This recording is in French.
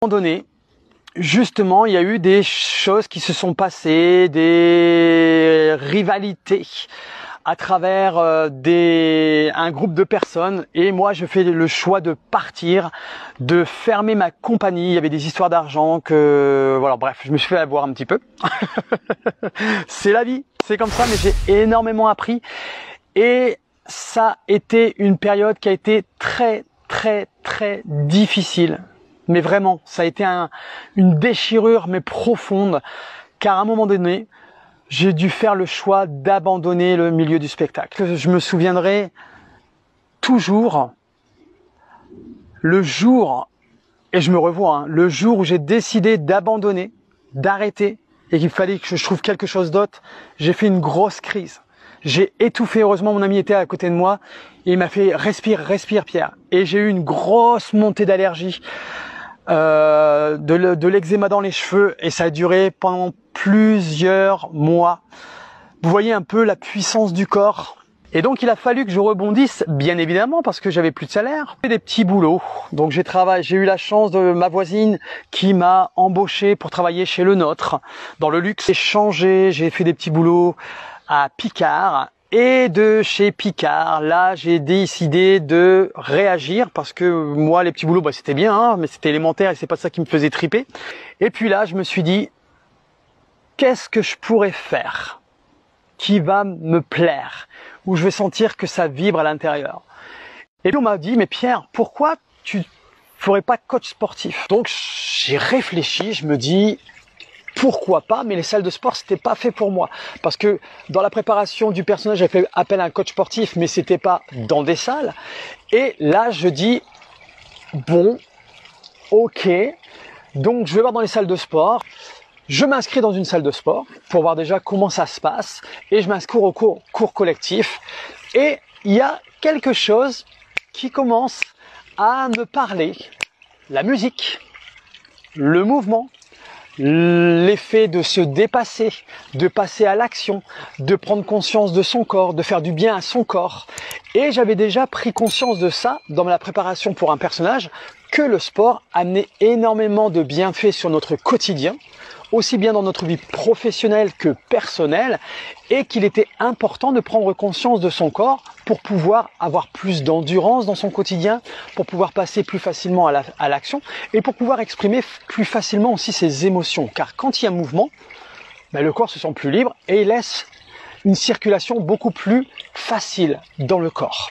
moment donné, justement, il y a eu des choses qui se sont passées, des rivalités à travers un groupe de personnes, et moi je fais le choix de partir, de fermer ma compagnie. Il y avait des histoires d'argent voilà, bref, je me suis fait avoir un petit peu. C'est la vie, c'est comme ça, mais j'ai énormément appris et ça a été une période qui a été très difficile. Mais vraiment, ça a été une déchirure mais profonde, car à un moment donné, j'ai dû faire le choix d'abandonner le milieu du spectacle. Je me souviendrai toujours le jour, et je me revois, hein, le jour où j'ai décidé d'abandonner, d'arrêter, et qu'il fallait que je trouve quelque chose d'autre. J'ai fait une grosse crise. J'ai étouffé. Heureusement, mon ami était à côté de moi et il m'a fait respire Pierre. Et j'ai eu une grosse montée d'allergie, de l'eczéma dans les cheveux, et ça a duré pendant plusieurs mois. Vous voyez un peu la puissance du corps. Et donc il a fallu que je rebondisse, bien évidemment, parce que j'avais plus de salaire. J'ai fait des petits boulots. Donc j'ai eu la chance de ma voisine qui m'a embauché pour travailler chez Le Nôtre, dans le luxe. J'ai changé, j'ai fait des petits boulots à Picard. Et de chez Picard, là, j'ai décidé de réagir, parce que moi, les petits boulots, bah, c'était bien, hein, mais c'était élémentaire et c'est pas ça qui me faisait triper. Et puis là, je me suis dit, qu'est-ce que je pourrais faire qui va me plaire, où je vais sentir que ça vibre à l'intérieur. Et puis on m'a dit, mais Pierre, pourquoi tu ferais pas coach sportif? Donc j'ai réfléchi, je me dis, pourquoi pas, mais les salles de sport, c'était pas fait pour moi. Parce que dans la préparation du personnage, j'ai fait appel à un coach sportif, mais c'était pas dans des salles. Et là, je dis, bon, ok, donc je vais voir dans les salles de sport. Je m'inscris dans une salle de sport pour voir déjà comment ça se passe, et je m'inscris au cours collectif. Et il y a quelque chose qui commence à me parler. La musique, le mouvement, l'effet de se dépasser, de passer à l'action, de prendre conscience de son corps, de faire du bien à son corps. Et j'avais déjà pris conscience de ça dans la préparation pour un personnage, que le sport amenait énormément de bienfaits sur notre quotidien, aussi bien dans notre vie professionnelle que personnelle, et qu'il était important de prendre conscience de son corps pour pouvoir avoir plus d'endurance dans son quotidien, pour pouvoir passer plus facilement à l'action, et pour pouvoir exprimer plus facilement aussi ses émotions. Car quand il y a mouvement, le corps se sent plus libre et il laisse une circulation beaucoup plus facile dans le corps.